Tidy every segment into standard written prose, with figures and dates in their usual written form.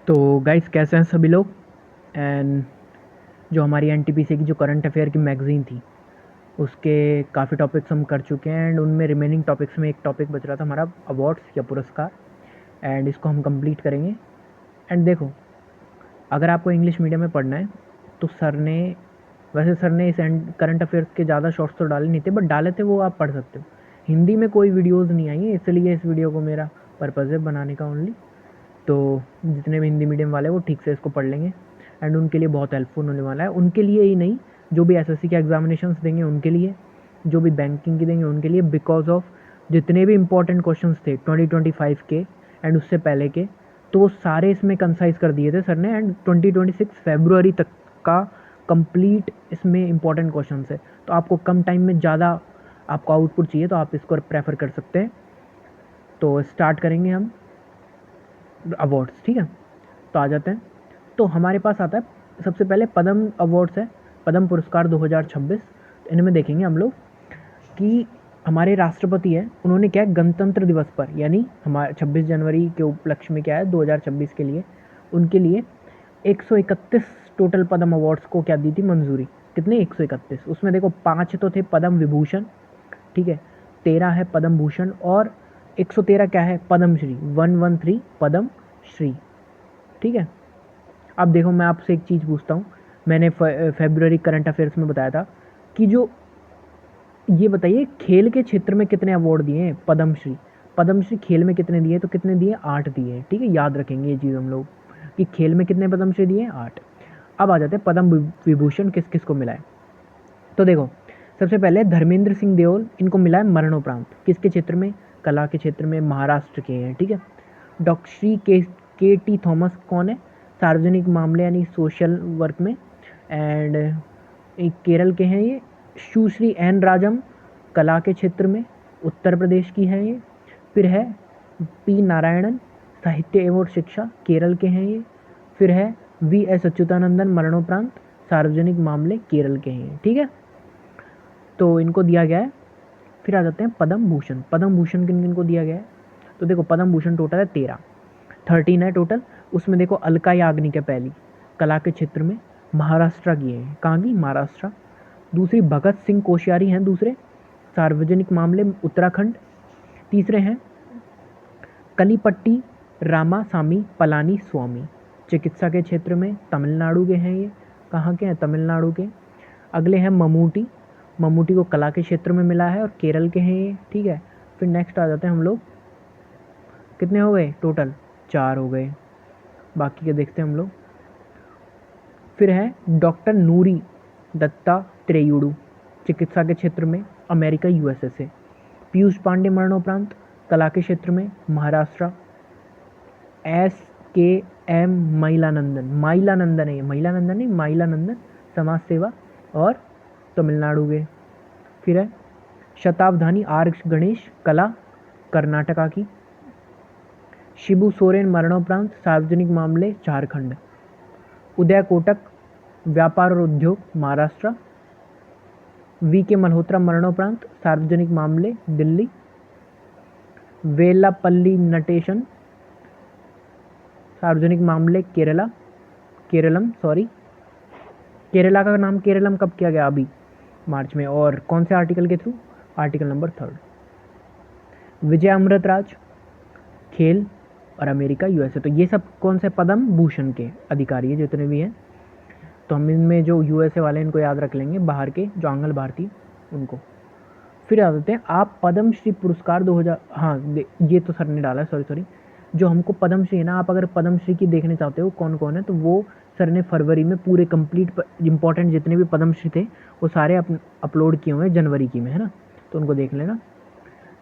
तो गाइस कैसे हैं सभी लोग। एंड जो हमारी एनटीपीसी की जो करंट अफेयर की मैगज़ीन थी उसके काफ़ी टॉपिक्स हम कर चुके हैं एंड उनमें रिमेनिंग टॉपिक्स में एक टॉपिक बच रहा था हमारा अवार्ड्स या पुरस्कार। एंड इसको हम कंप्लीट करेंगे। एंड देखो, अगर आपको इंग्लिश मीडियम में पढ़ना है तो सर ने इस करंट अफेयर्स के ज़्यादा शॉर्ट्स तो डाले नहीं थे, बट डाले थे वो आप पढ़ सकते हो। हिंदी में कोई वीडियोज़ नहीं आई है, इसलिए इस वीडियो को मेरा पर्पज़ है बनाने का ओनली। तो जितने भी हिंदी मीडियम वाले हैं वो ठीक से इसको पढ़ लेंगे एंड उनके लिए बहुत हेल्पफुल होने वाला है। उनके लिए ही नहीं, जो भी एसएससी के एग्जामिनेशंस देंगे उनके लिए, जो भी बैंकिंग की देंगे उनके लिए, बिकॉज ऑफ जितने भी इंपॉर्टेंट क्वेश्चंस थे 2025 के एंड उससे पहले के, तो वो सारे इसमें कंसाइज कर दिए थे सर ने। एंड 2026 फेब्रुअरी तक का कंप्लीट इसमें इंपॉर्टेंट क्वेश्चन है। तो आपको कम टाइम में ज़्यादा आपको आउटपुट चाहिए तो आप इसको प्रेफर कर सकते हैं। तो स्टार्ट करेंगे हम अवार्ड्स, ठीक है। तो आ जाते हैं। तो हमारे पास आता है सबसे पहले पद्म अवार्ड्स है, पद्म पुरस्कार 2026। तो इनमें देखेंगे हम लोग कि हमारे राष्ट्रपति हैं, उन्होंने क्या है गणतंत्र दिवस पर, यानी हमारे 26 जनवरी के उपलक्ष्य में क्या है 2026 के लिए उनके लिए 131 टोटल पद्म अवार्ड्स को क्या दी थी मंजूरी। कितने? 131। उसमें देखो 5 तो थे पद्म विभूषण, ठीक है, 13 है पद्म भूषण और 113 क्या है पद्म श्री, 113 पद्म श्री, ठीक है। अब देखो मैं आपसे एक चीज़ पूछता हूँ, मैंने फेब्रुअरी करंट अफेयर्स में बताया था कि जो ये बताइए खेल के क्षेत्र में कितने अवार्ड दिए हैं पद्मश्री। पद्मश्री खेल में कितने दिए? तो कितने दिए? 8 दिए हैं, ठीक है। याद रखेंगे ये चीज़ हम लोग कि खेल में कितने पद्मश्री दिए हैं? 8। अब आ जाते हैं पद्म विभूषण किस किस को मिला है। तो देखो सबसे पहले धर्मेंद्र सिंह देओल, इनको मिला है मरणोपरांत। किसके क्षेत्र में? कला के क्षेत्र में, महाराष्ट्र के हैं, ठीक है। डॉक्टर श्री के टी थॉमस कौन है? सार्वजनिक मामले यानी सोशल वर्क में। एंड एक केरल के हैं ये। सुश्री एन राजम, कला के क्षेत्र में, उत्तर प्रदेश की है ये। फिर है पी नारायणन, साहित्य एवं शिक्षा, केरल के हैं ये। फिर है वी एस अच्युतानंदन, मरणोपरांत, सार्वजनिक मामले, केरल के हैं, ठीक है। तो इनको दिया गया है। फिर आ जाते हैं पद्म भूषण। पद्म भूषण किन किन को दिया गया है? तो देखो पद्म भूषण टोटल है 13 है टोटल। उसमें देखो अलका याग्निक है पहली, कला के क्षेत्र में, महाराष्ट्र की है। कहाँ की? महाराष्ट्र। दूसरी भगत सिंह कोश्यारी हैं दूसरे, सार्वजनिक मामले, उत्तराखंड। तीसरे हैं कलीपट्टी रामासामी पलानी स्वामी, चिकित्सा के क्षेत्र में, तमिलनाडु के हैं ये। कहाँ के हैं? तमिलनाडु के। अगले हैं ममूटी, ममूटी को कला के क्षेत्र में मिला है और केरल के हैं ये, ठीक है। फिर नेक्स्ट आ जाते हैं हम लोग, कितने हो गए टोटल? 4 हो गए, बाकी के देखते हैं हम लोग। फिर है डॉक्टर नूरी दत्ता त्रेयुडू, चिकित्सा के क्षेत्र में, अमेरिका यूएसए से। पीयूष पांडे मरणोपरांत, कला के क्षेत्र में, महाराष्ट्र। एस के एम माइलानंदन है ये, महिलानंदन नहीं माइलानंदन, समाज सेवा और तमिलनाडु के। फिर है शताब्धानी आर गणेश, कला, कर्नाटका की। शिबू सोरेन मरणोपरांत, सार्वजनिक मामले, झारखंड। उदय कोटक, व्यापार और उद्योग, महाराष्ट्र। वी के मल्होत्रा मरणोपरांत, सार्वजनिक मामले, दिल्ली। वेलापल्ली नटेशन, सार्वजनिक मामले, केरलम केरला का नाम केरलम कब किया गया? अभी मार्च में। और कौन से आर्टिकल के through? Article number 3। Vijay Amritraj, खेल और अमेरिका यूएसए। तो ये सब कौन से पद्म भूषण के अधिकारी है जितने भी हैं। तो हम इनमें जो यूएसए वाले इनको याद रख लेंगे, बाहर के जो आंगल भारतीय उनको। फिर आ जाते हैं आप पद्मश्री पुरस्कार 2000, हाँ ये तो सर ने डाला है, सॉरी। जो हमको पद्मश्री है ना, आप अगर पद्मश्री की देखने चाहते हो कौन कौन है, तो वो सर ने फरवरी में पूरे कंप्लीट इंपॉर्टेंट जितने भी पद्मश्री थे वो सारे अपलोड किए हुए हैं जनवरी की में, है ना। तो उनको देख लेना।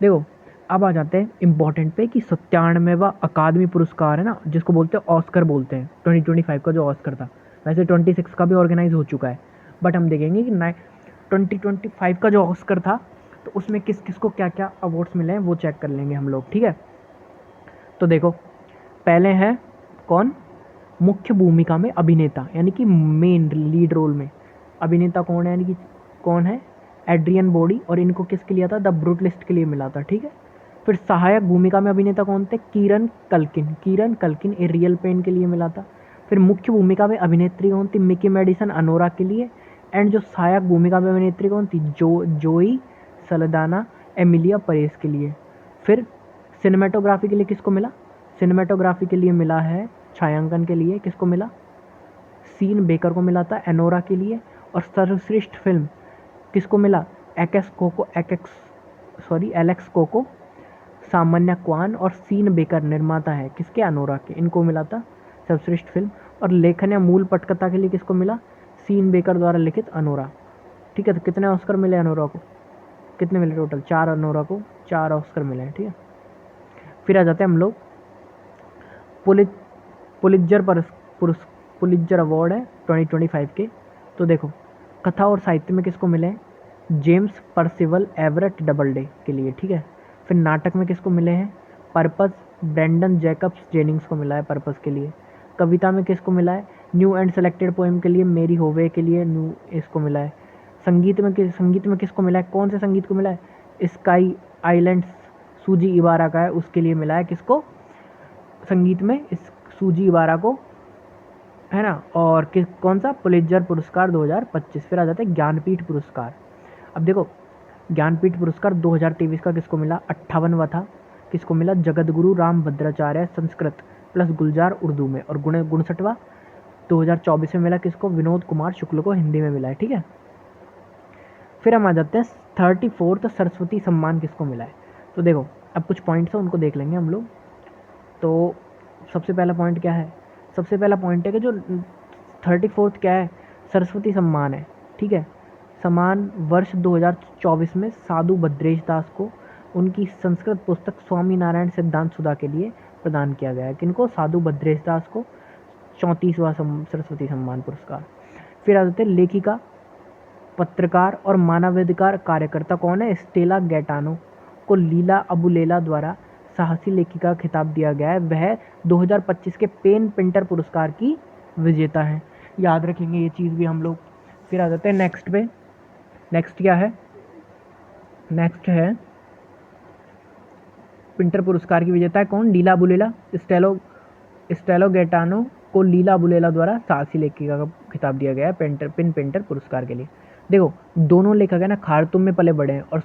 देखो अब आ जाते हैं इम्पोर्टेंट पे कि 97वां अकादमी पुरस्कार है ना, जिसको बोलते हैं ऑस्कर बोलते हैं, 2025 का जो ऑस्कर था। वैसे 26 का भी ऑर्गेनाइज हो चुका है, बट हम देखेंगे कि 2025 का जो ऑस्कर था तो उसमें किस किस को क्या क्या अवार्ड्स मिले हैं वो चेक कर लेंगे हम लोग, ठीक है। तो देखो पहले है कौन? मुख्य भूमिका में अभिनेता, यानी कि मेन लीड रोल में अभिनेता कौन है, यानी कि कौन है? Adrien Brody. और इनको किसके लिए था? द ब्रूटलिस्ट के लिए मिला था, ठीक है। फिर सहायक भूमिका में अभिनेता कौन थे? किरण कल्किन ए रियल पेन के लिए मिला था। फिर मुख्य भूमिका में अभिनेत्री कौन थी? मिकी मेडिसन अनोरा के लिए। एंड जो सहायक भूमिका में अभिनेत्री कौन थी? जोई सल्दाना एमिलिया परेस के लिए। फिर सिनेमेटोग्राफी के लिए किसको मिला? सिनेमेटोग्राफी के लिए मिला है, छायांकन के लिए किसको मिला? सीन बेकर को मिला था एनोरा के लिए। और सर्वश्रेष्ठ फिल्म किसको मिला? एलेक्स कोको, सामान्य क्वान और सीन बेकर निर्माता है किसके? अनोरा के, इनको मिला था सर्वश्रेष्ठ फिल्म। और लेखन या मूल पटकथा के लिए किसको मिला? सीन बेकर द्वारा लिखित अनोरा। ठीक है, तो कितने ऑस्कर मिले अनोरा को? कितने मिले टोटल? 4 अनोरा को 4 ऑस्कर मिले हैं। ठीक है, फिर आ जाते हैं हम लोग पुलित्जर अवार्ड है 2025 के। तो देखो, कथा और साहित्य में किसको मिले हैं? जेम्स पर्सिवल एवरेट डबलडे के लिए। ठीक है, फिर नाटक में किसको मिले हैं? पर्पस ब्रेंडन जैकब्स जेनिंग्स को मिला है पर्पस के लिए। कविता में किसको मिला है? न्यू एंड सेलेक्टेड पोएम के लिए मेरी होवे के लिए न्यू इसको मिला है। संगीत में किसको मिला है? कौन से संगीत को मिला है? स्काई आइलैंड्स सूजी इबारा का है, उसके लिए मिला है किसको? संगीत में इस सूजी इबारा को, है ना। और कौन सा? पुलित्जर पुरस्कार 2025। फिर आ जाता है ज्ञानपीठ पुरस्कार। अब देखो, ज्ञानपीठ पुरस्कार 2023 का किसको मिला? 58वां था। किसको मिला? जगतगुरु राम भद्राचार्य संस्कृत प्लस गुलजार उर्दू में। और 59वां 2024 में मिला किसको? विनोद कुमार शुक्ल को, हिंदी में मिला है। ठीक है, फिर हम आ जाते हैं 34th सरस्वती सम्मान किसको मिला है। तो देखो, अब कुछ पॉइंट्स हैं, उनको देख लेंगे हम लोग। तो सबसे पहला पॉइंट क्या है? सबसे पहला पॉइंट है कि जो 34th क्या है? सरस्वती सम्मान है। ठीक है, सम्मान वर्ष 2024 में साधु भद्रेश दास को उनकी संस्कृत पुस्तक स्वामी नारायण सिद्धांत सुधा के लिए प्रदान किया गया है। किनको? साधु भद्रेश दास को 34वां सरस्वती सम्मान पुरस्कार। फिर आ जाते हैं लेखिका, पत्रकार और मानवाधिकार कार्यकर्ता कौन है? स्टेला गैटानो को लीला अबुलेला द्वारा साहसी लेखिका का खिताब दिया गया है। वह 2025 के पेन पिंटर पुरस्कार की विजेता है। याद रखेंगे ये चीज़ भी हम लोग। फिर आ जाते हैं नेक्स्ट पे। नेक्स्ट क्या है? नेक्स्ट है पिंटर पुरस्कार की विजेता है कौन? लीला अबुलेला। स्टेलो गैटानो को लीला अबुलेला द्वारा साहसी लेखिका का खिताब दिया गया है पेन पेंटर पुरस्कार के लिए। देखो, दोनों लेखक है ना खार्तूम में पले बड़े हैं और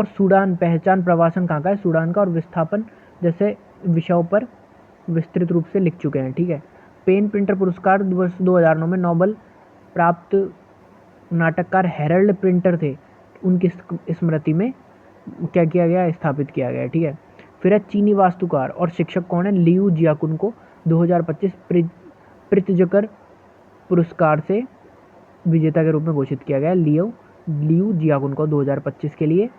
सूडान पहचान प्रवासन कहाँ का है? सूडान का। और विस्थापन जैसे विषयों पर विस्तृत रूप से लिख चुके हैं। ठीक है, पेन प्रिंटर पुरस्कार वर्ष 2009 में नोबेल प्राप्त नाटककार हेरल्ड प्रिंटर थे, उनकी स्मृति में क्या किया गया? स्थापित किया गया। ठीक है, फिर है चीनी वास्तुकार और शिक्षक कौन है? लियू जियाकुन को 2025 प्रित्जकर पुरस्कार से विजेता के रूप में घोषित किया गया। लियू जियाकुन को 2025 के लिए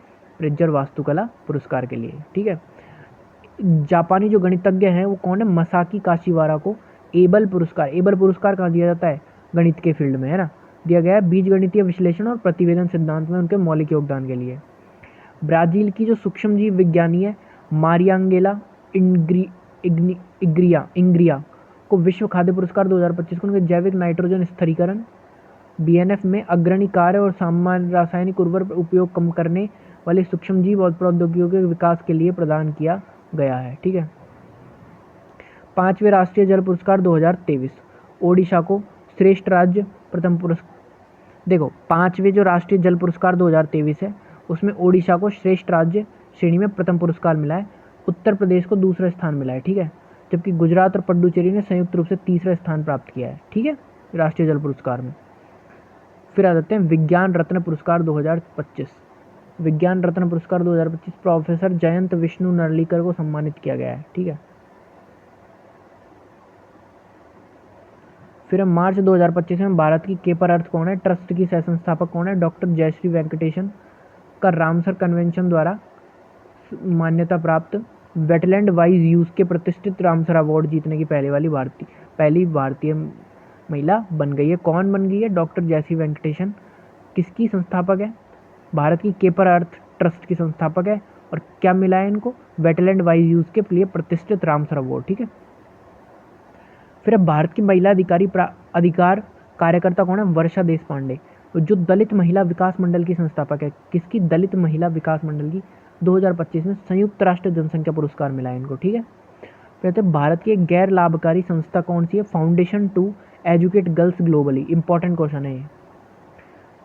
प्रित्जर वास्तुकला पुरस्कार के लिए। ठीक है, जापानी जो गणितज्ञ हैं वो कौन है? मसाकी काशिवारा को एबल पुरस्कार कहाँ दिया जाता है? गणित के फील्ड में, है ना, दिया गया है बीजगणितीय विश्लेषण और प्रतिवेदन सिद्धांत में उनके मौलिक योगदान के लिए। ब्राज़ील की जो सूक्ष्म जीव विज्ञानी है मारियांगेला इंग्रिया को विश्व खाद्य पुरस्कार 2025 को उनके जैविक नाइट्रोजन स्थिरीकरण बीएनएफ में अग्रणी कार्य और सामान्य रासायनिक उर्वरक उपयोग कम करने वाले सूक्ष्म जीव और प्रौद्योगिकियों के विकास के लिए प्रदान किया गया है। ठीक है, 5वें राष्ट्रीय जल पुरस्कार 2023 ओडिशा को श्रेष्ठ राज्य प्रथम पुरस्कार। देखो, 5वें जो राष्ट्रीय जल पुरस्कार 2023 है उसमें ओडिशा को श्रेष्ठ राज्य श्रेणी में प्रथम पुरस्कार मिला है। उत्तर प्रदेश को दूसरा स्थान मिला है। ठीक है, जबकि गुजरात और पुडुचेरी ने संयुक्त रूप से तीसरा स्थान प्राप्त किया है। ठीक है, राष्ट्रीय जल पुरस्कार में। फिर आ जाते हैं विज्ञान रत्न पुरस्कार 2025। विज्ञान रत्न पुरस्कार 2025 प्रोफेसर जयंत विष्णु नरलीकर को सम्मानित किया गया है। ठीक है, फिर मार्च 2025 में भारत की केपर अर्थ कौन है? ट्रस्ट की सह संस्थापक कौन है? डॉक्टर जयश्री वेंकटेशन का रामसर कन्वेंशन द्वारा मान्यता प्राप्त वेटलैंड वाइज यूज के प्रतिष्ठित रामसर अवार्ड जीतने की पहली भारतीय महिला बन गई है। कौन बन गई है? डॉक्टर जयश्री वेंकटेशन। किसकी संस्थापक है? भारत की केपर अर्थ ट्रस्ट की संस्थापक है। और क्या मिला है इनको? वेटलैंड वाइज यूज के लिए प्रतिष्ठित रामसर अवार्ड। ठीक है, फिर अब भारत की महिला अधिकार कार्यकर्ता कौन है? वर्षा देशपांडे, जो दलित महिला विकास मंडल की संस्थापक है। किसकी? दलित महिला विकास मंडल की 2025 में संयुक्त राष्ट्र जनसंख्या पुरस्कार मिला है इनको, ठीक है। कहते हैं भारत की एक गैर लाभकारी संस्था कौन सी है? Foundation to educate girls globally. Important question है ये।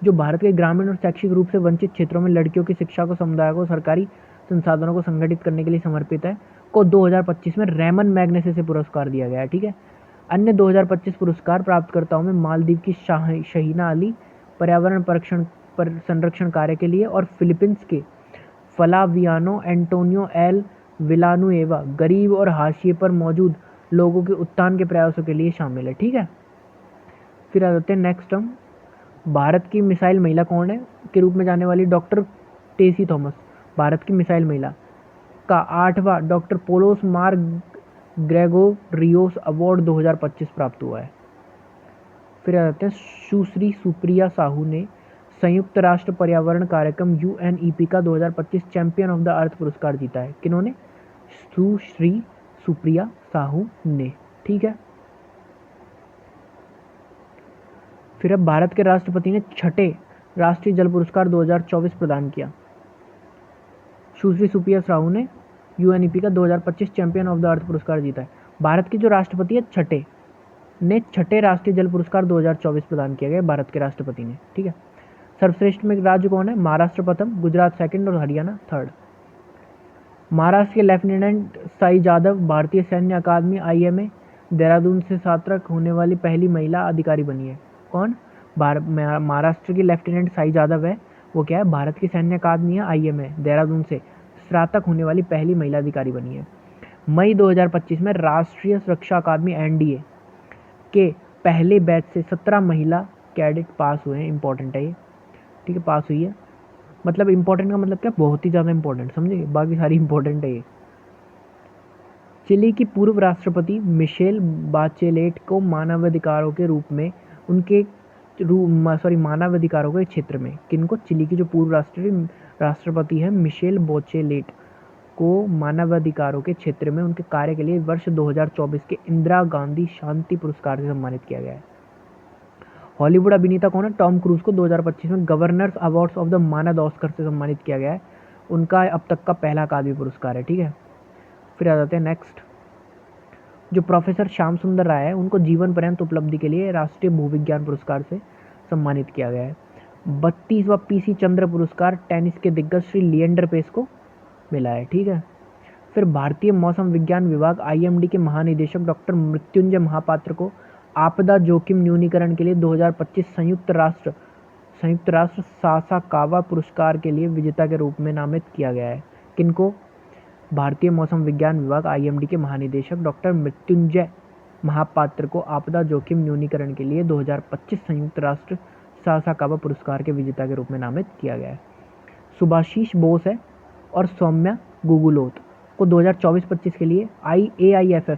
जो भारत के ग्रामीण और शैक्षिक रूप से वंचित क्षेत्रों में लड़कियों की शिक्षा को, समुदाय को, सरकारी संसाधनों को संगठित करने के लिए समर्पित है, को 2025 में रेमन मैग्नेसे से पुरस्कार दिया गया है, ठीक है। अन्य 2025 पुरस्कार प्राप्तकर्ताओं में मालदीव की शहीना अली पर्यावरण संरक्षण कार्य के लिए, और फिलीपींस के फ्लावियानो एंटोनियो एल विलानुएवा गरीब और हाशिए पर मौजूद लोगों के उत्थान के प्रयासों के लिए शामिल है, ठीक है। फिर आ जाते हैं नेक्स्ट हम, भारत की मिसाइल महिला कौन है के रूप में जाने वाली डॉक्टर टेसी थॉमस भारत की मिसाइल महिला का 8वां डॉक्टर पोलोस मार ग्रेगोरियोस अवार्ड 2025 प्राप्त हुआ है। फिर आ जाते हैं सुश्री सुप्रिया साहू ने संयुक्त राष्ट्र पर्यावरण कार्यक्रम UNEP का 2025 चैंपियन ऑफ द अर्थ पुरस्कार जीता है। किन्होंने? सुश्री सुप्रिया साहू ने, ठीक है। फिर अब भारत के राष्ट्रपति ने छठे राष्ट्रीय जल पुरस्कार 2024 प्रदान किया। सुश्री सुप्रिया साहू ने UNEP का 2025 चैंपियन ऑफ द अर्थ पुरस्कार जीता है। भारत के जो राष्ट्रपति है छठे राष्ट्रीय जल पुरस्कार 2024 प्रदान किया गया भारत के राष्ट्रपति ने, ठीक है। सर्वश्रेष्ठ में राज्य कौन है? महाराष्ट्र प्रथम, गुजरात सेकंड और हरियाणा थर्ड। महाराष्ट्र के लेफ्टिनेंट साई जादव भारतीय सैन्य अकादमी IMA देहरादून से स्नातक होने वाली पहली महिला अधिकारी बनी है। कौन? महाराष्ट्र की लेफ्टिनेंट साई जादव है, वो क्या है? भारत की सैन्य अकादमी है IMA देहरादून से स्नातक होने वाली पहली महिला अधिकारी बनी है। मई 2025 में राष्ट्रीय सुरक्षा अकादमी NDA के पहले बैच से 17 महिला कैडेट पास हुए हैं। इंपॉर्टेंट है ये, ठीक है, पास हुई है। मतलब इंपॉर्टेंट का मतलब क्या? बहुत ही ज़्यादा इंपॉर्टेंट, समझे? बाकी सारी इंपॉर्टेंट है ये। चिली की पूर्व राष्ट्रपति मिशेल बाचेलेट को मानवाधिकारों के रूप में मानवाधिकारों के क्षेत्र में, किनको? चिली की जो पूर्व राष्ट्रपति है मिशेल बाचेलेट को मानवाधिकारों के क्षेत्र में उनके कार्य के लिए वर्ष 2024 के इंदिरा गांधी शांति पुरस्कार से सम्मानित किया गया है। हॉलीवुड अभिनेता कौन है? टॉम क्रूज को 2025 में गवर्नर्स अवार्ड्स ऑफ द मानद ऑस्कर से सम्मानित किया गया है। उनका अब तक का पहला अकादमी पुरस्कार है, ठीक है। फिर आ जाते हैं नेक्स्ट, जो प्रोफेसर श्याम सुंदर राय है उनको जीवन पर्यंत उपलब्धि के लिए राष्ट्रीय भूविज्ञान पुरस्कार से सम्मानित किया गया है। 32वां PC चंद्र पुरस्कार टेनिस के दिग्गज श्री लिएंडर पेस को मिला है, ठीक है। फिर भारतीय मौसम विज्ञान विभाग IMD के महानिदेशक डॉक्टर मृत्युंजय महापात्र को आपदा जोखिम न्यूनीकरण के लिए 2025 संयुक्त राष्ट्र सासाकावा पुरस्कार के लिए विजेता के रूप में नामित किया गया है। किनको? भारतीय मौसम विज्ञान विभाग IMD के महानिदेशक डॉक्टर मृत्युंजय महापात्र को आपदा जोखिम न्यूनीकरण के लिए 2025 संयुक्त राष्ट्र सासाकावा पुरस्कार के विजेता के रूप में नामित किया गया है। सुभाशीष बोस है और सौम्या गुगुलोत को 2024-25 के लिए AIFF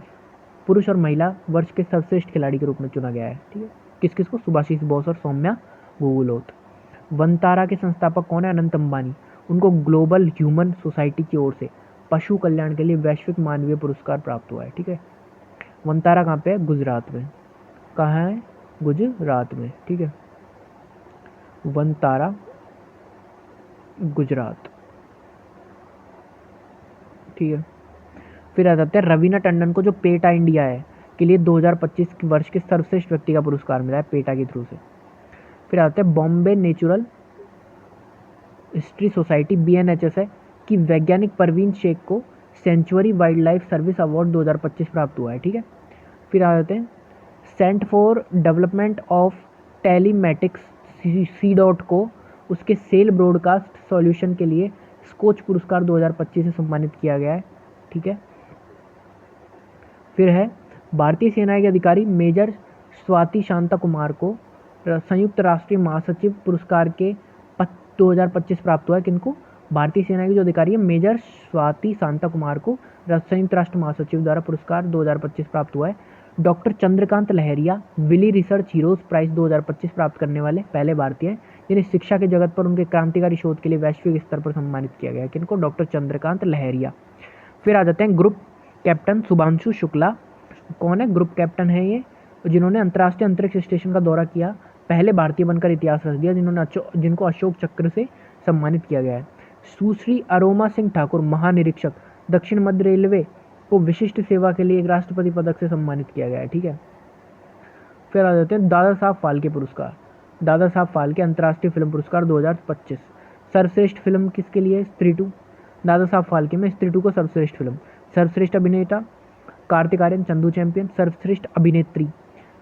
पुरुष और महिला वर्ष के सर्वश्रेष्ठ खिलाड़ी के रूप में चुना गया है, ठीक है। किस किस को? सुभाशीष बोस और सौम्या गुगुलोत। वनतारा के संस्थापक कौन है? अनंत अंबानी। उनको ग्लोबल ह्यूमन सोसाइटी की ओर से पशु कल्याण के लिए वैश्विक मानवीय पुरस्कार प्राप्त हुआ है, ठीक है। वनतारा कहाँ पे है? गुजरात में। कहाँ है? गुजरात में, ठीक है। वनतारा गुजरात, ठीक है। फिर आ जाते हैं रवीना टंडन को जो पेटा इंडिया है के लिए 2025 वर्ष के सर्वश्रेष्ठ व्यक्ति का पुरस्कार मिला है पेटा के थ्रू से। फिर आते हैं Bombay natural history society BNHS है कि वैज्ञानिक परवीन शेख को sanctuary wildlife service award 2025 प्राप्त हुआ है, ठीक है। फिर आ जाते हैं centre for development of telematics CDOT को उसके सेल ब्रॉडकास्ट सॉल्यूशन के लिए स्कोच पुरस्कार 2025 से सम्मानित किया गया है, ठीक है। फिर है भारतीय सेना के अधिकारी मेजर स्वाति शांता कुमार को संयुक्त राष्ट्रीय महासचिव पुरस्कार के 2025 प्राप्त हुआ है। किनको? भारतीय सेना के जो अधिकारी है मेजर स्वाति शांता कुमार को संयुक्त राष्ट्र महासचिव द्वारा पुरस्कार 2025 प्राप्त हुआ है। डॉक्टर चंद्रकांत लहरिया विली रिसर्च हीरोज प्राइज 2025 प्राप्त करने वाले पहले भारतीय हैं जिन्हें शिक्षा के जगत पर उनके क्रांतिकारी शोध के लिए वैश्विक स्तर पर सम्मानित किया गया है। किनको? डॉक्टर चंद्रकांत लहरिया। फिर आ जाते हैं ग्रुप कैप्टन शुभांशु शुक्ला। कौन है? ग्रुप कैप्टन है ये, जिन्होंने अंतर्राष्ट्रीय अंतरिक्ष स्टेशन का दौरा किया, पहले भारतीय बनकर इतिहास रच दिया, जिनको अशोक चक्र से सम्मानित किया गया है। सुश्री अरोमा सिंह ठाकुर महानिरीक्षक दक्षिण मध्य रेलवे को विशिष्ट सेवा के लिए एक राष्ट्रपति पदक से सम्मानित किया गया है। ठीक है, फिर आ जाते हैं दादा साहब फाल्के पुरस्कार। दादा साहब फाल्के अंतर्राष्ट्रीय फिल्म पुरस्कार 2025। सर्वश्रेष्ठ फिल्म किसके लिए? स्त्री टू। दादा साहब फाल्के में स्त्री टू को सर्वश्रेष्ठ फिल्म। सर्वश्रेष्ठ अभिनेता कार्तिक आर्यन, चंदू चैंपियन। सर्वश्रेष्ठ अभिनेत्री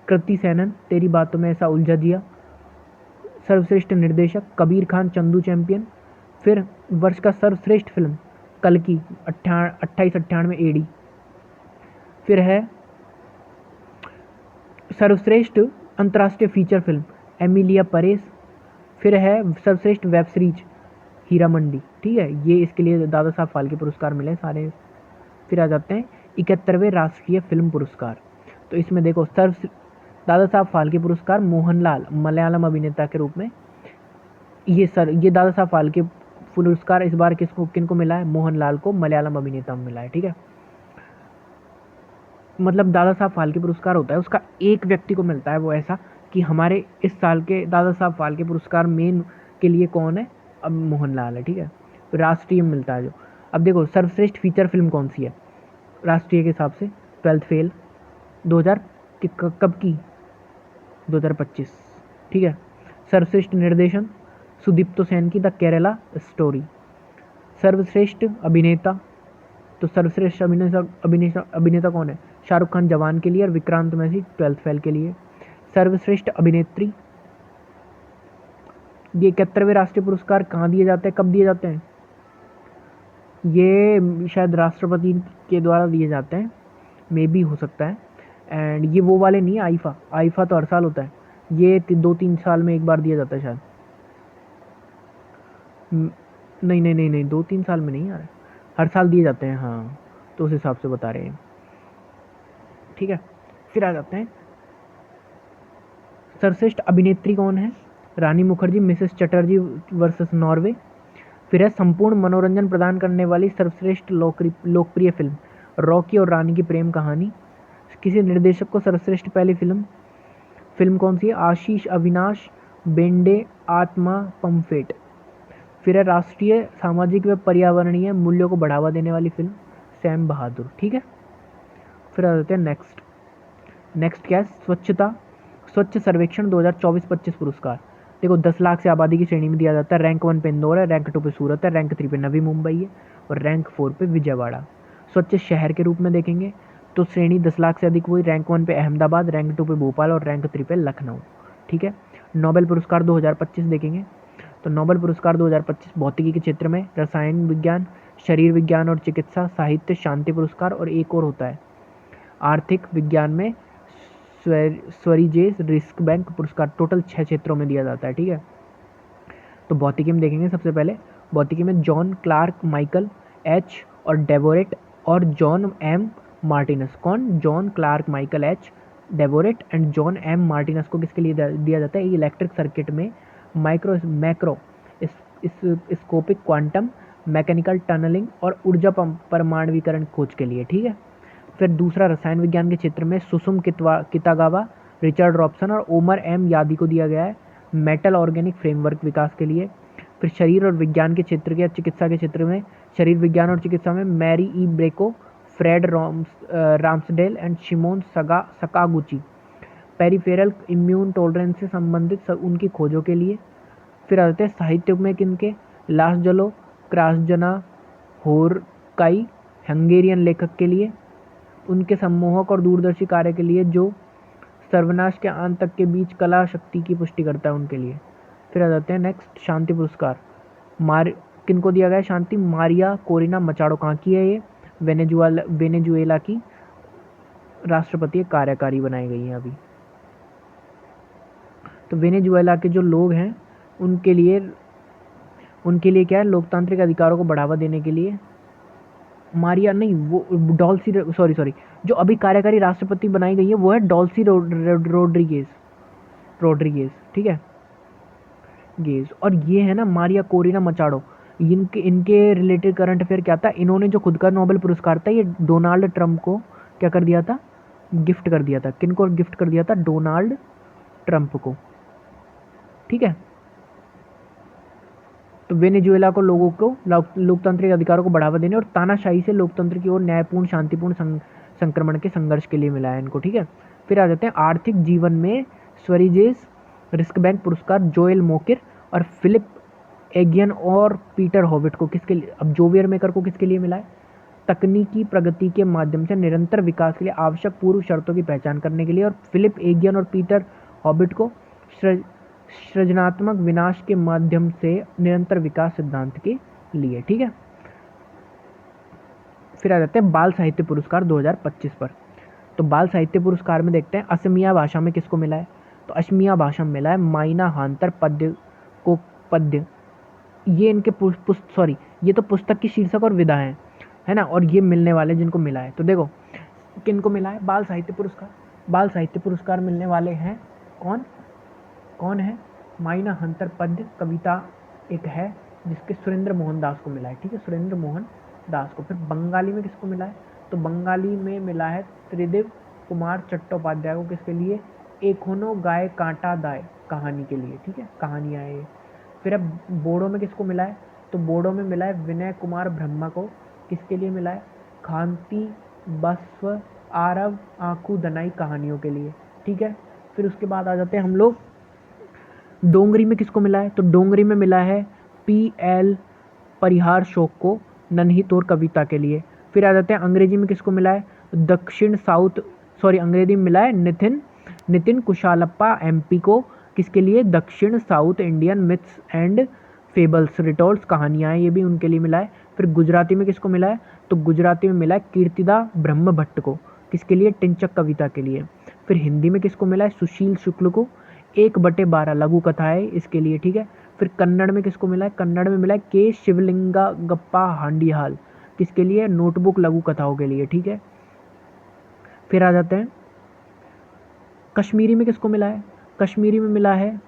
कृति सेनन, तेरी बातों में ऐसा उलझा दिया। सर्वश्रेष्ठ निर्देशक कबीर खान, चंदू चैंपियन। फिर वर्ष का सर्वश्रेष्ठ फिल्म कल्कि 2898 एडी। फिर है सर्वश्रेष्ठ अंतर्राष्ट्रीय फीचर फिल्म एमिलिया परेस। फिर है सर्वश्रेष्ठ वेब सीरीज हीरा मंडी। ठीक है, ये इसके लिए दादा साहब फाल्के पुरस्कार मिले सारे। फिर आ जाते हैं 71वें राष्ट्रीय फिल्म पुरस्कार। तो इसमें देखो दादा साहब फाल्के पुरस्कार मोहनलाल मलयालम अभिनेता के रूप में, ये दादा साहब फाल्के पुरस्कार इस बार किनको मिला है? मोहनलाल को मलयालम अभिनेता में मिला है। ठीक है, मतलब दादा साहब फाल्के पुरस्कार होता है उसका एक व्यक्ति को मिलता है, वो ऐसा कि हमारे इस साल के दादा साहब फाल्के पुरस्कार मेन के लिए कौन है? अब मोहनलाल है। ठीक है, राष्ट्रीय मिलता है जो। अब देखो सर्वश्रेष्ठ फीचर फिल्म कौन सी है राष्ट्रीय के हिसाब से? 12th फेल 2000 कब की? 2025। ठीक है, सर्वश्रेष्ठ निर्देशन सुदीप्तो सेन की द केरला स्टोरी। सर्वश्रेष्ठ अभिनेता, तो सर्वश्रेष्ठ अभिनेता कौन है? शाहरुख खान जवान के लिए और विक्रांत मैसी 12th फेल के लिए। सर्वश्रेष्ठ अभिनेत्री, ये 71वें राष्ट्रीय पुरस्कार कहाँ दिए जाते हैं, कब दिए जाते हैं? ये शायद राष्ट्रपति के द्वारा दिए जाते हैं, मे भी हो सकता है। एंड ये वो वाले नहीं है आईफा तो हर साल होता है, ये 2-3 साल में एक बार दिया जाता है शायद। नहीं 2-3 साल में नहीं यार, हर साल दिए जाते हैं। हाँ, तो उस हिसाब से बता रहे हैं। ठीक है, फिर आ जाते हैं सर्वश्रेष्ठ अभिनेत्री कौन है? Rani Mukerji, Mrs Chatterjee versus Norway. फिर है संपूर्ण मनोरंजन प्रदान करने वाली सर्वश्रेष्ठ लोकप्रिय फिल्म रॉकी और रानी की प्रेम कहानी। किसी निर्देशक को सर्वश्रेष्ठ पहली फिल्म कौन सी है? आशीष अविनाश बेंडे, आत्मा पंफेट। फिर है राष्ट्रीय सामाजिक व पर्यावरणीय मूल्यों को बढ़ावा देने वाली फिल्म सैम बहादुर। ठीक है, फिर आ जाते हैं नेक्स्ट क्या है? स्वच्छ सर्वेक्षण 2024-25 पुरस्कार। देखो 10 लाख से आबादी की श्रेणी में दिया जाता है। रैंक 1 पे इंदौर है, रैंक 2 पे सूरत है, रैंक 3 पे नवी मुंबई है और रैंक 4 पे विजयवाड़ा। स्वच्छ शहर के रूप में देखेंगे तो श्रेणी 10 लाख से अधिक हुई। रैंक 1 पे अहमदाबाद, रैंक 2 पे भोपाल और रैंक 3 पे लखनऊ। ठीक है, नोबेल पुरस्कार 2025 देखेंगे तो नोबेल पुरस्कार 2025 भौतिकी के क्षेत्र में रसायन विज्ञान, शरीर विज्ञान और चिकित्सा, साहित्य, शांति पुरस्कार और एक और होता है आर्थिक विज्ञान में स्वरिजेस रिस्क बैंक पुरस्कार। टोटल 6 क्षेत्रों में दिया जाता है। ठीक है, तो भौतिकी में देखेंगे सबसे पहले भौतिकी में जॉन क्लार्क माइकल एच और डेवोरेट और जॉन एम मार्टिनस। कौन? John Clarke Michael H Devoret and John M Martinis को किसके लिए दिया जाता है? इलेक्ट्रिक सर्किट में macroscopic quantum mechanical tunneling और ऊर्जा परमाणुवीकरण खोज के लिए। ठीक है, फिर दूसरा रसायन विज्ञान के क्षेत्र में सुसुम कितागावा, रिचर्ड रॉबसन और ओमर एम यादी को दिया गया है मेटल ऑर्गेनिक फ्रेमवर्क विकास के लिए। फिर शरीर और विज्ञान के क्षेत्र के चिकित्सा के क्षेत्र में शरीर विज्ञान और चिकित्सा में Mary E Brunkow, Fred Ramsdell and Shimon Sakaguchi peripheral immune tolerance से संबंधित उनकी खोजों के लिए। फिर आ जाते हैं साहित्य में किनके? लासजलो क्रासजना होरकाई हंगेरियन लेखक के लिए, उनके सम्मोहक और दूरदर्शी कार्य के लिए जो सर्वनाश के अंत तक के बीच कला शक्ति की पुष्टि करता है उनके लिए। फिर आ जाते हैं नेक्स्ट शांति पुरस्कार। किनको दिया गया शांति? Maria Corina Machado. कहाँ की है ये? वेनेजुएला की राष्ट्रपति कार्यकारी बनाई गई है अभी। तो वेनेजुएला के जो लोग हैं उनके लिए क्या है? लोकतांत्रिक अधिकारों को बढ़ावा देने के लिए मारिया नहीं, वो डॉल्सी सॉरी जो अभी कार्यकारी राष्ट्रपति बनाई गई है वो है डॉल्सी रोड्रिगेज। ठीक है, गेज। और ये है ना मारिया कोरिना मचाडो, इनके रिलेटेड करंट अफेयर क्या था? इन्होंने जो खुद का नोबेल पुरस्कार था ये डोनाल्ड ट्रंप को क्या कर दिया था? गिफ्ट कर दिया था। किनको गिफ्ट कर दिया था? डोनाल्ड ट्रंप को। ठीक है, तो वेनेजुएला को लोगों को लोकतांत्रिक अधिकारों को बढ़ावा देने और तानाशाही से लोकतंत्र की ओर न्यायपूर्ण शांतिपूर्ण संक्रमण के संघर्ष के लिए मिला है इनको, ठीक है। फिर आ जाते हैं आर्थिक जीवन में स्वरिजेस रिस्क बैंक पुरस्कार जोएल मोकिर और फिलिप एगियन और पीटर हॉबिट को किसके लिए, अब जोवियर मेकर को किसके लिए मिला है, तकनीकी प्रगति के माध्यम से निरंतर विकास के लिए आवश्यक पूर्व शर्तों की पहचान करने के लिए, और फिलिप एगियन और पीटर हॉबिट को सृजनात्मक विनाश के माध्यम से निरंतर विकास सिद्धांत के लिए, ठीक है। फिर आ जाते हैं बाल साहित्य पुरस्कार 2025 पर। तो बाल साहित्य पुरस्कार में देखते हैं असमिया भाषा में किसको मिला है, तो असमिया भाषा में मिला है माइना हांतर पद्य को पद्य। ये इनके ये तो पुस्तक की शीर्षक और विधा है ना, और ये मिलने वाले जिनको मिला है। तो देखो किनको मिला है बाल साहित्य पुरस्कार, बाल साहित्य पुरस्कार मिलने वाले हैं कौन कौन है, माइना हंतर पद्य कविता एक है जिसके सुरेंद्र मोहन दास को मिला है, ठीक है, सुरेंद्र मोहन दास को। फिर बंगाली में किसको मिला है, तो बंगाली में मिला है त्रिदेव कुमार चट्टोपाध्याय को, किसके लिए, एखोनो गाय कांटा दाय कहानी के लिए, ठीक है, कहानियाँ है ये। फिर अब बोडो में किसको मिला है, तो बोडो में मिला है विनय कुमार ब्रह्मा को, किसके लिए मिला है, खांति बस्व आरव आंखू दनाई कहानियों के लिए, ठीक है। फिर उसके बाद आ जाते हैं हम लोग डोंगरी में किसको मिला है, तो डोंगरी में मिला है PL परिहार शोक को नन्ही तोर कविता के लिए। फिर आ जाते हैं अंग्रेजी में किसको मिला है, अंग्रेजी में मिला है नितिन कुशालप्पा MP को, किसके लिए, दक्षिण south Indian myths and fables retold कहानियाँ, ये भी उनके लिए मिला है। फिर गुजराती में किसको मिला है, तो गुजराती में मिला है कीर्तिदा ब्रह्म भट्ट को, किसके लिए, टिंचक कविता के लिए। फिर हिंदी में किसको मिला है, सुशील शुक्ल को 1/12 लघु कथा है इसके लिए, ठीक है। फिर कन्नड़ में किसको मिला है, कन्नड़ में मिला है के शिवलिंगा गप्पा हांडीहाल, किसके लिए, नोटबुक लघु कथाओं के लिए, ठीक है। फिर आ जाते हैं कश्मीरी में किसको मिला है, कश्मीरी में मिला है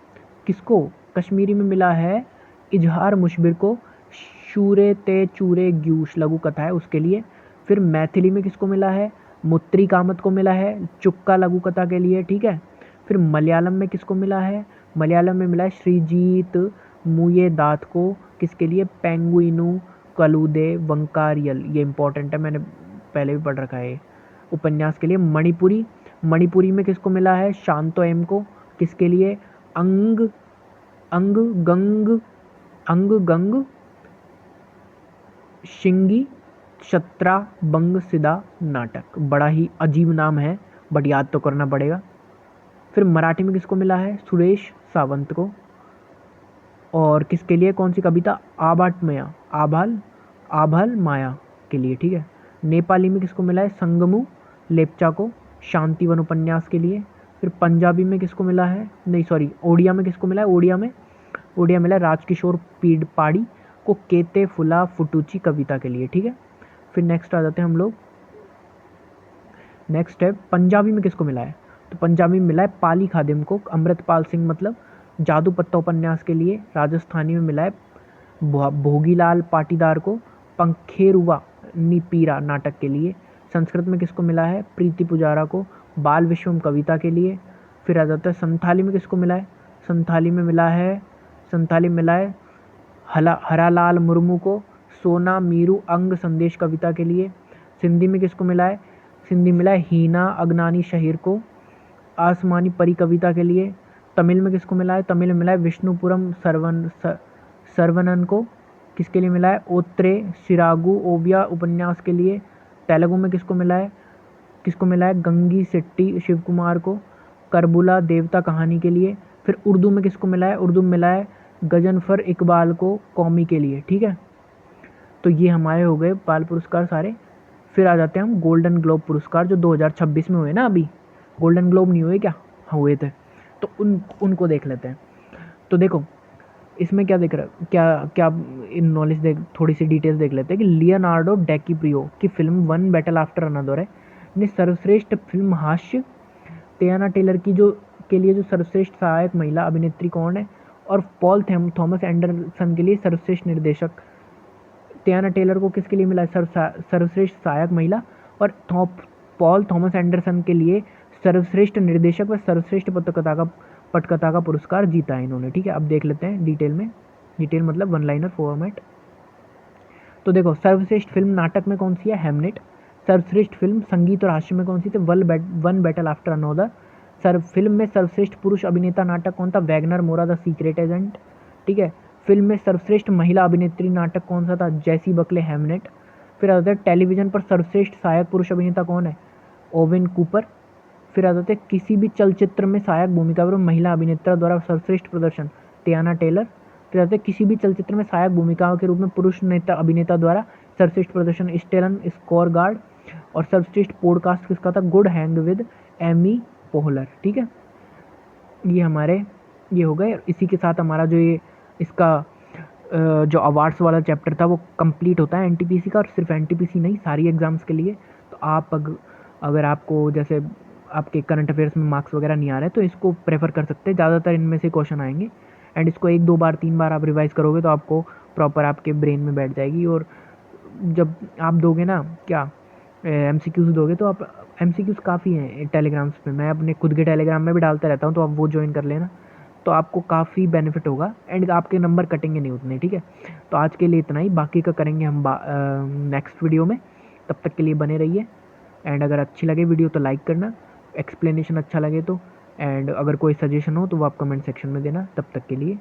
किसको, कश्मीरी में मिला है इजहार मुशबिर को शूरे ते चूरे ग्यूश लघु कथा है उसके लिए। फिर मैथिली में किसको मिला है, मुत्री कामत को मिला है चुक्का लघु कथा के लिए, ठीक है। फिर मलयालम में किसको मिला है, मलयालम में मिला है श्रीजीत मुये दात को, किसके लिए, पेंगुइनू कलूदे वंकारियल, ये इंपॉर्टेंट है, मैंने पहले भी पढ़ रखा है, उपन्यास के लिए। मणिपुरी में किसको मिला है, शांतो एम को, किसके लिए, अंग गंग शिंगी क्षत्रा बंग सिदा नाटक, बड़ा ही अजीब नाम है बट याद तो करना पड़ेगा। फिर मराठी में किसको मिला है, सुरेश सावंत को, और किसके लिए, कौन सी कविता, आभाल माया के लिए, ठीक है। नेपाली में किसको मिला है, संगमू लेप्चा को शांतिवन उपन्यास के लिए। फिर पंजाबी में किसको मिला है, ओडिया में किसको मिला है, ओडिया मिला है राजकिशोर पाड़ी को केते फुला फुटूची कविता के लिए, ठीक है। फिर नेक्स्ट आ जाते हैं हम लोग, नेक्स्ट है पंजाबी में किसको मिला है, तो पंजाबी में मिला है पाली खादिम को अमृतपाल सिंह मतलब जादू पत्ता उपन्यास के लिए। राजस्थानी में मिला है भोगीलाल पाटीदार को पंखेरुआ निपीरा नाटक के लिए। संस्कृत में किसको मिला है, प्रीति पुजारा को बाल विश्वम कविता के लिए। फिर आ जाता है संथाली में किसको मिला है, संथाली में मिला है हरालाल मुर्मू को सोना मीरू अंग संदेश कविता के लिए। सिंधी में किसको मिला है, सिंधी मिला है हीना अगनानी शहीर को आसमानी परी कविता के लिए। तमिल में किसको मिला है, तमिल में मिला है विष्णुपुरम सर्वनन को, किसके लिए मिला है, ओत्रे सिरागु ओविया उपन्यास के लिए। तेलुगु में किसको मिला है गंगी सेट्टी शिव कुमार को करबुला देवता कहानी के लिए। फिर उर्दू में किसको मिला है, उर्दू में मिला है गजनफर इकबाल को कौमी के लिए, ठीक है। तो ये हमारे हो गए बाल पुरस्कार सारे। फिर आ जाते हैं हम गोल्डन ग्लोब पुरस्कार जो 2026 में हुए ना, अभी गोल्डन ग्लोब नहीं हुए क्या, हाँ हुए थे, तो उनको देख लेते हैं। तो देखो इसमें क्या देख रहा क्या इन नॉलेज देख, थोड़ी सी डिटेल्स देख लेते हैं कि लियोनार्डो डैकिप्रियो की film one battle after another है ने सर्वश्रेष्ठ फिल्म हास्य। टियाना टेलर की के लिए जो सर्वश्रेष्ठ सहायक महिला अभिनेत्री कौन है, और पॉल थॉमस एंडरसन के लिए सर्वश्रेष्ठ निर्देशक। टियाना टेलर को किसके लिए मिला है, सर्वश्रेष्ठ सहायक महिला, और पॉल थॉमस एंडरसन के लिए सर्वश्रेष्ठ निर्देशक व सर्वश्रेष्ठ पटकथा का पुरस्कार जीता है इन्होंने, ठीक है। अब देख लेते हैं डिटेल में। डिटेल मतलब वन लाइनर फॉर्मेट। तो देखो, सर्वश्रेष्ठ फिल्म नाटक में कौन सी है? हेमनेट। सर्वश्रेष्ठ फिल्म संगीत और हास्य में कौन सी थी? One battle after another. Film में सर्वश्रेष्ठ पुरुष अभिनेता नाटक कौन था? वैगनर मोरा द सीक्रेट एजेंट। ठीक है। फिल्म में सर्वश्रेष्ठ महिला अभिनेत्री नाटक कौन सा था? जैसी बकले, हेमनेट। फिर आता है टेलीविजन पर सर्वश्रेष्ठ सहायक पुरुष अभिनेता कौन है? Owen Cooper. फिर आ जाते हैं किसी भी चलचित्र में सहायक भूमिका पर महिला अभिनेता द्वारा सर्वश्रेष्ठ प्रदर्शन, टियाना टेलर। फिर आते हैं किसी भी चलचित्र में सहायक भूमिकाओं के रूप में पुरुष नेता अभिनेता द्वारा सर्वश्रेष्ठ प्रदर्शन, स्टेलन स्कोरगार्ड। और सर्वश्रेष्ठ पॉडकास्ट किसका था? Good hang with Amy Poehler. ठीक है, ये हमारे ये हो गए। इसी के साथ हमारा जो ये इसका जो अवार्ड्स वाला चैप्टर था वो कंप्लीट होता है एनटीपीसी का। और सिर्फ एनटीपीसी नहीं, सारी एग्ज़ाम्स के लिए। तो आप अगर आपको जैसे आपके करंट अफेयर्स में मार्क्स वगैरह नहीं आ रहे तो इसको प्रेफर कर सकते हैं, ज़्यादातर इनमें से क्वेश्चन आएंगे। एंड इसको 1 2 बार 3 बार आप रिवाइज़ करोगे तो आपको प्रॉपर आपके ब्रेन में बैठ जाएगी। और जब आप दोगे ना क्या एमसीक्यूज़ दोगे तो आप एमसीक्यूज़ काफ़ी हैं टेलीग्राम्स पे, मैं अपने खुद के टेलीग्राम में भी डालता रहता हूँ, तो आप वो ज्वाइन कर लेना, तो आपको काफ़ी बेनिफिट होगा एंड आपके नंबर कटेंगे नहीं उतने। ठीक है, तो आज के लिए इतना ही, बाकी का करेंगे हम नेक्स्ट वीडियो में। तब तक के लिए बने रहिए। एंड अगर अच्छी लगे वीडियो तो लाइक करना, एक्सप्लेनेशन अच्छा लगे तो, एंड अगर कोई सजेशन हो तो वो आप कमेंट सेक्शन में देना। तब तक के लिए